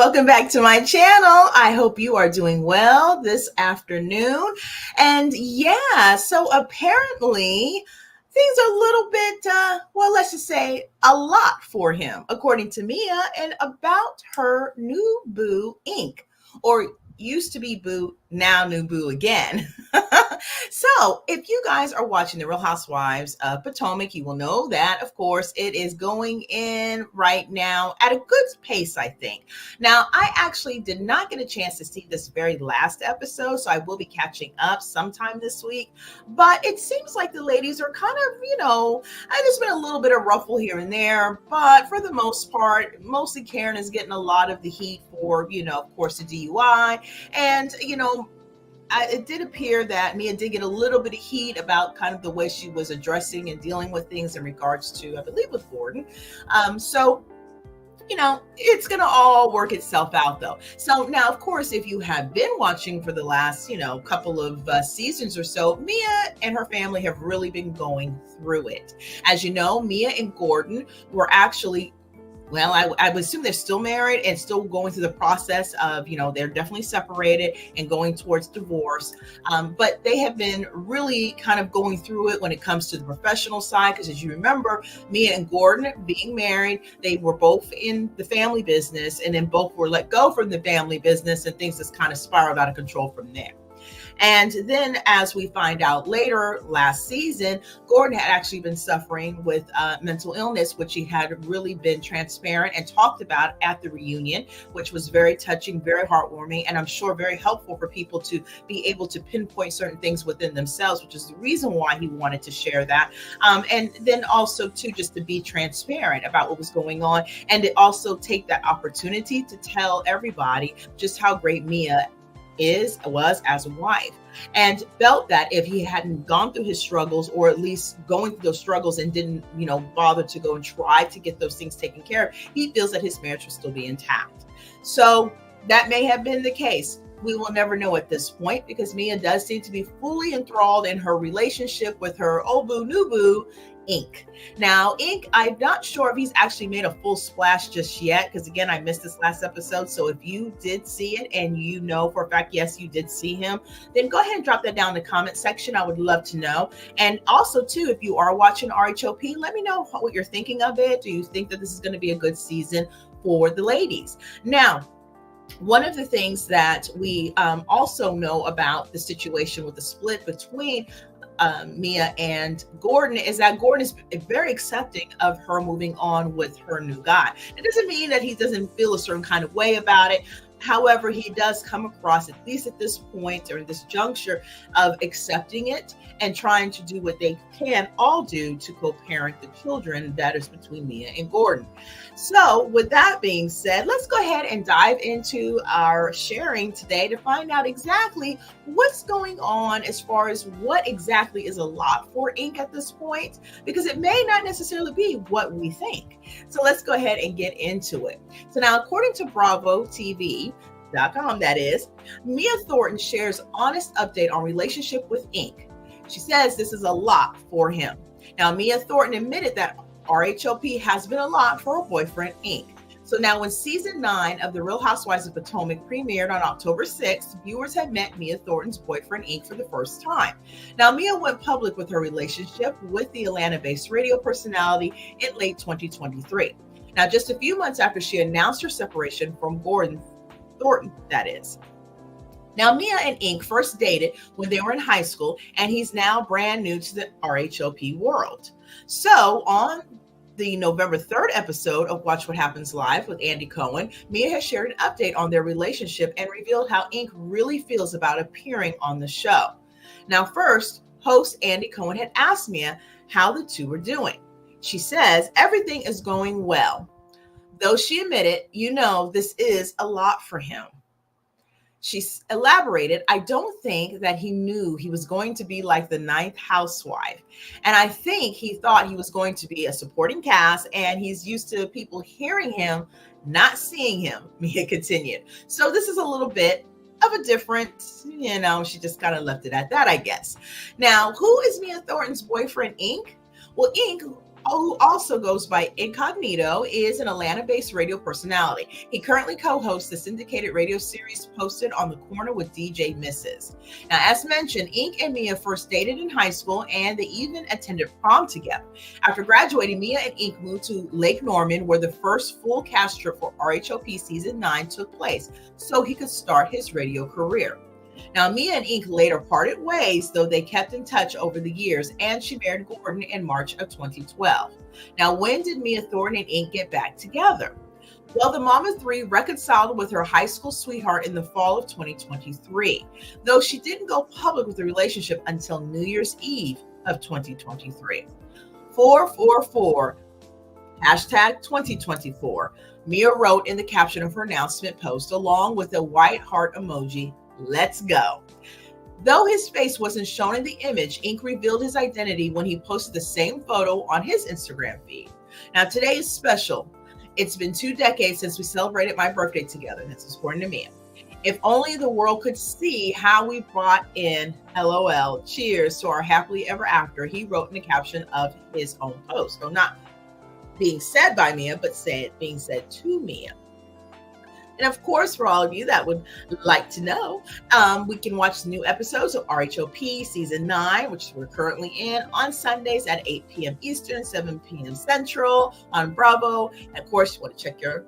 Welcome back to my channel. I hope you are doing well this afternoon. And yeah, so apparently things are a little bit, well, let's just say a lot for him, according to Mia, and about her new boo, Ink, or used to be boo, now new boo again. So if you guys are watching The Real Housewives of Potomac, you will know that, of course, it is going in right now at a good pace, I think. Now, I actually did not get a chance to see this very last episode, so I will be catching up sometime this week. But it seems like the ladies are kind of, there's been a little bit of ruffle here and there, but for the most part, mostly Karen is getting a lot of the heat for, of course, the DUI. And, it did appear that Mia did get a little bit of heat about kind of the way she was addressing and dealing with things in regards to, I believe, with Gordon. So it's going to all work itself out, though. So now, of course, if you have been watching for the last, couple of seasons or so, Mia and her family have really been going through it. As you know, Mia and Gordon were actually, well, I would assume they're still married and still going through the process of, they're definitely separated and going towards divorce. But they have been really kind of going through it when it comes to the professional side. Because as you remember, Mia and Gordon being married, they were both in the family business and then both were let go from the family business, and things just kind of spiraled out of control from there. And then as we find out later last season, Gordon had actually been suffering with mental illness, which he had really been transparent and talked about at the reunion, which was very touching, very heartwarming, and I'm sure very helpful for people to be able to pinpoint certain things within themselves, which is the reason why he wanted to share that. And then also too, just to be transparent about what was going on, and to also take that opportunity to tell everybody just how great Mia was as a wife, and felt that if he hadn't gone through his struggles, or at least going through those struggles and didn't, bother to go and try to get those things taken care of, he feels that his marriage will still be intact. So that may have been the case. We will never know at this point, because Mia does seem to be fully enthralled in her relationship with her old boo, new boo, Ink. Now, Ink, I'm not sure if he's actually made a full splash just yet, because again, I missed this last episode. So if you did see it and you know for a fact, yes, you did see him, then go ahead and drop that down in the comment section. I would love to know. And also too, if you are watching RHOP, let me know what you're thinking of it. Do you think that this is going to be a good season for the ladies? Now, one of the things that we also know about the situation with the split between Mia and Gordon is that Gordon is very accepting of her moving on with her new guy. It doesn't mean that he doesn't feel a certain kind of way about it. However, he does come across, at least at this point or this juncture, of accepting it and trying to do what they can all do to co-parent the children that is between Mia and Gordon. So with that being said, let's go ahead and dive into our sharing today to find out exactly what's going on as far as what exactly is a lot for Ink at this point, because it may not necessarily be what we think. So let's go ahead and get into it. So now, according to Bravo TV.com, that is, Mia Thornton shares honest update on relationship with Ink. She says this is a lot for him. Now, Mia Thornton admitted that RHOP has been a lot for her boyfriend, Ink. So now, when season 9 of The Real Housewives of Potomac premiered on October 6th, viewers had met Mia Thornton's boyfriend, Ink, for the first time. Now, Mia went public with her relationship with the Atlanta-based radio personality in late 2023. Now, just a few months after she announced her separation from Gordon Thornton, that is. Now, Mia and Ink first dated when they were in high school, and he's now brand new to the RHOP world. So on the November 3rd episode of Watch What Happens Live with Andy Cohen, Mia has shared an update on their relationship and revealed how Ink really feels about appearing on the show. Now, first, host Andy Cohen had asked Mia how the two were doing. She says everything is going well, though she admitted, this is a lot for him. She elaborated, I don't think that he knew he was going to be like the 9th housewife. And I think he thought he was going to be a supporting cast, and he's used to people hearing him, not seeing him, Mia continued. So this is a little bit of a different, she just kind of left it at that, I guess. Now, who is Mia Thornton's boyfriend, Ink? Well, Ink, who also goes by Incognito, is an Atlanta-based radio personality. He currently co-hosts the syndicated radio series Posted on the Corner with DJ Mrs. Now, as mentioned, Ink and Mia first dated in high school, and they even attended prom together. After graduating, Mia and Ink moved to Lake Norman, where the first full cast trip for RHOP Season 9 took place, so he could start his radio career. Now, Mia and Ink later parted ways, though they kept in touch over the years, and she married Gordon in March of 2012. Now, when did Mia Thornton and Ink get back together? Well, the mom of three reconciled with her high school sweetheart in the fall of 2023, though she didn't go public with the relationship until New Year's Eve of 2023. 444, hashtag 2024, Mia wrote in the caption of her announcement post, along with a white heart emoji, "Let's go." Though his face wasn't shown in the image, Ink revealed his identity when he posted the same photo on his Instagram feed. Now, today is special. It's been 2 decades since we celebrated my birthday together. This is according to Mia. If only the world could see how we brought in LOL. Cheers to our happily ever after, he wrote in the caption of his own post. So not being said by Mia, but being said to Mia. And of course, for all of you that would like to know, we can watch the new episodes of RHOP Season 9, which we're currently in, on Sundays at 8 p.m. Eastern, 7 p.m. Central on Bravo. And of course, you want to check your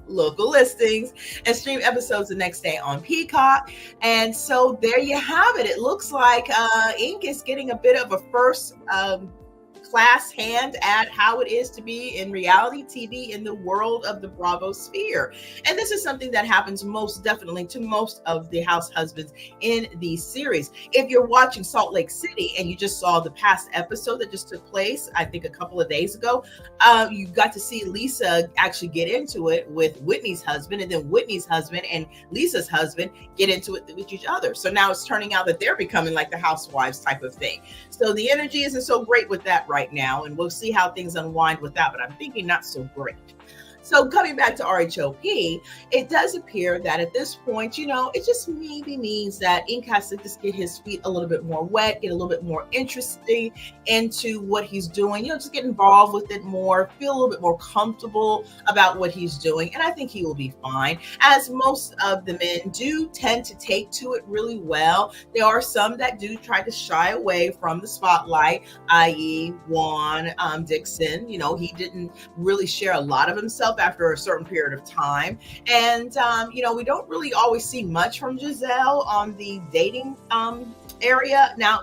local listings, and stream episodes the next day on Peacock. And so there you have it. It looks like Ink is getting a bit of a first class hand at how it is to be in reality TV in the world of the Bravo sphere. And this is something that happens most definitely to most of the house husbands in these series. If you're watching Salt Lake City and you just saw the past episode that just took place, I think a couple of days ago, you got to see Lisa actually get into it with Whitney's husband, and then Whitney's husband and Lisa's husband get into it with each other. So now it's turning out that they're becoming like the housewives type of thing. So the energy isn't so great with that right now, and we'll see how things unwind with that, but I'm thinking not so great. So coming back to RHOP, it does appear that at this point, it just maybe means that Ink has to just get his feet a little bit more wet, get a little bit more interested into what he's doing, just get involved with it more, feel a little bit more comfortable about what he's doing. And I think he will be fine, as most of the men do tend to take to it really well. There are some that do try to shy away from the spotlight, i.e. Juan Dixon. He didn't really share a lot of himself after a certain period of time. And, we don't really always see much from Gizelle on the dating area. Now,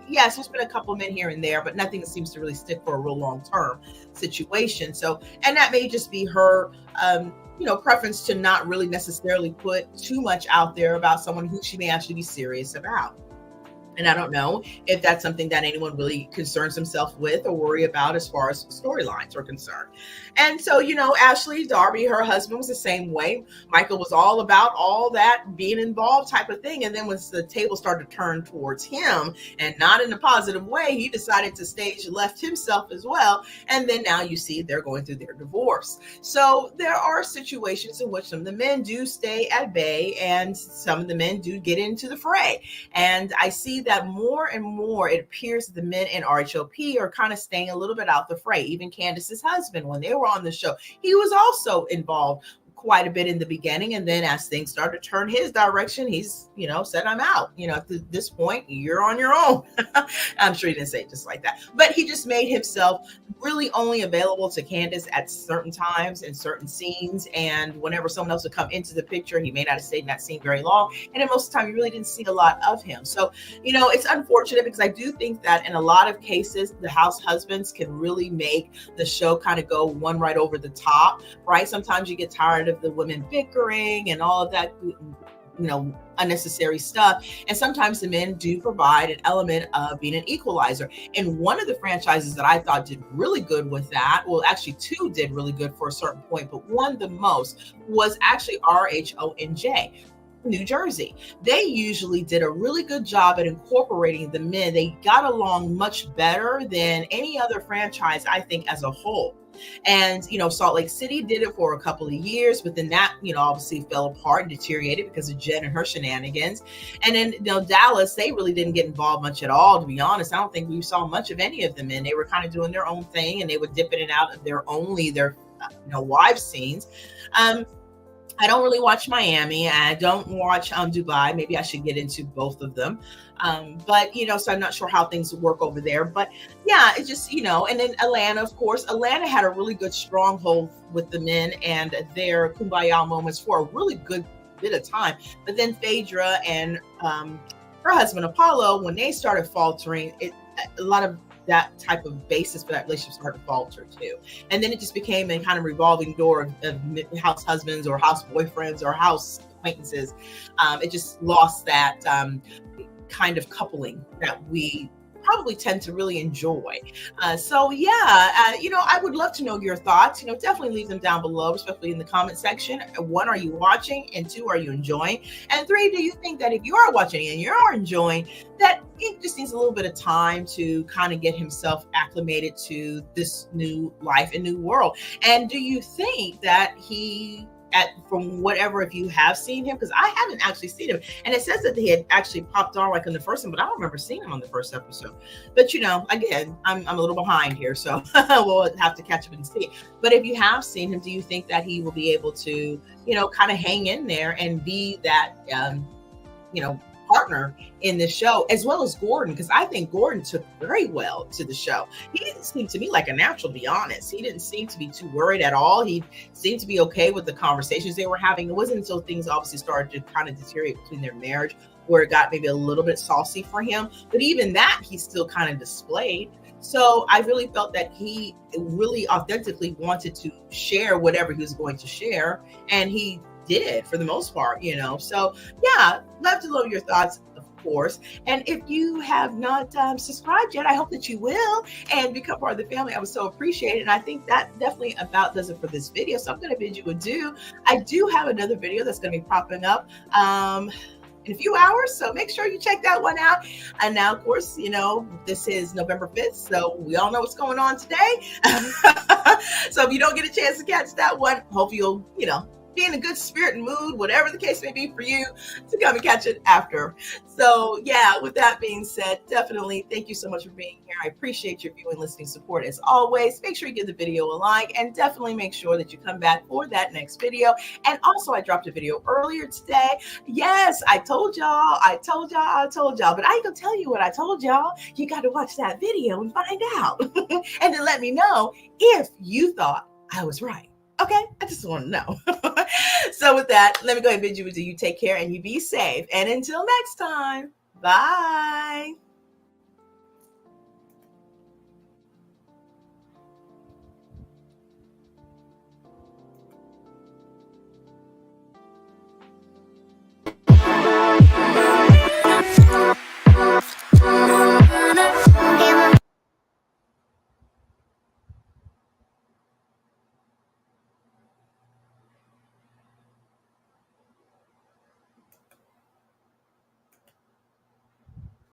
yes, there's been a couple of men here and there, but nothing seems to really stick for a real long-term situation. So, and that may just be her, preference to not really necessarily put too much out there about someone who she may actually be serious about. And I don't know if that's something that anyone really concerns himself with or worry about as far as storylines are concerned. And so, Ashley Darby, her husband, was the same way. Michael was all about all that being involved type of thing. And then once the table started to turn towards him, and not in a positive way, he decided to stage left himself as well. And then now you see they're going through their divorce. So there are situations in which some of the men do stay at bay and some of the men do get into the fray. And I see that more and more, it appears that the men in RHOP are kind of staying a little bit out the fray. Even Candace's husband, when they were on the show, he was also involved quite a bit in the beginning. And then as things started to turn his direction, he's, said, I'm out. At this point, you're on your own. I'm sure he didn't say it just like that, but he just made himself really only available to Candace at certain times and certain scenes. And whenever someone else would come into the picture, he may not have stayed in that scene very long. And then most of the time, you really didn't see a lot of him. So, it's unfortunate, because I do think that in a lot of cases, the house husbands can really make the show kind of go one right over the top, right? Sometimes you get tired of the women bickering and all of that, unnecessary stuff. And sometimes the men do provide an element of being an equalizer. And one of the franchises that I thought did really good with that, well, actually 2 did really good for a certain point, but one the most was actually RHONJ. New Jersey. They usually did a really good job at incorporating the men. They got along much better than any other franchise, I think, as a whole. And, Salt Lake City did it for a couple of years, but then that, obviously fell apart and deteriorated because of Jen and her shenanigans. And then, Dallas, they really didn't get involved much at all, to be honest. I don't think we saw much of any of them. And they were kind of doing their own thing, and they would dip in and out of their wives scenes. I don't really watch Miami. I don't watch Dubai. Maybe I should get into both of them. But, so I'm not sure how things work over there. But yeah, it's just, and then Atlanta, of course. Atlanta had a really good stronghold with the men and their kumbaya moments for a really good bit of time. But then Phaedra and her husband Apollo, when they started faltering, a lot of that type of basis for that relationship started to falter too. And then it just became a kind of revolving door of house husbands or house boyfriends or house acquaintances. It just lost that kind of coupling that we probably tend to really enjoy. I would love to know your thoughts. Definitely leave them down below, especially in the comment section. 1, are you watching? And 2, are you enjoying? And 3, do you think that if you are watching and you are enjoying, that it just needs a little bit of time to kind of get himself acclimated to this new life and new world? And do you think that from whatever, if you have seen him, because I haven't actually seen him, and it says that he had actually popped on like in the first one, but I don't remember seeing him on the first episode. But again, I'm a little behind here, so we'll have to catch up and see. But if you have seen him, do you think that he will be able to, kind of hang in there and be that, partner in the show, as well as Gordon? Because I think Gordon took very well to the show. He didn't seem to me like a natural, to be honest. He didn't seem to be too worried at all. He seemed to be okay with the conversations they were having. It wasn't until things obviously started to kind of deteriorate between their marriage where it got maybe a little bit saucy for him. But even that, he still kind of displayed. So I really felt that he really authentically wanted to share whatever he was going to share. And he did for the most part, So yeah, love to know your thoughts, of course. And if you have not subscribed yet, I hope that you will and become part of the family. I would so appreciate it. And I think that definitely about does it for this video. So I'm going to bid you adieu. I do have another video that's going to be popping up in a few hours, so make sure you check that one out. And now, of course, this is November 5th, so we all know what's going on today. So if you don't get a chance to catch that one, hope you'll, be in a good spirit and mood, whatever the case may be for you, to come and catch it after. So yeah, with that being said, definitely thank you so much for being here. I appreciate your viewing, listening support as always. Make sure you give the video a like, and definitely make sure that you come back for that next video. And also, I dropped a video earlier today. Yes, I told y'all, but I ain't gonna tell you what I told y'all. You got to watch that video and find out and then let me know if you thought I was right. Okay, I just want to know. So with that, let me go ahead and bid you adieu. You take care and you be safe. And until next time, bye.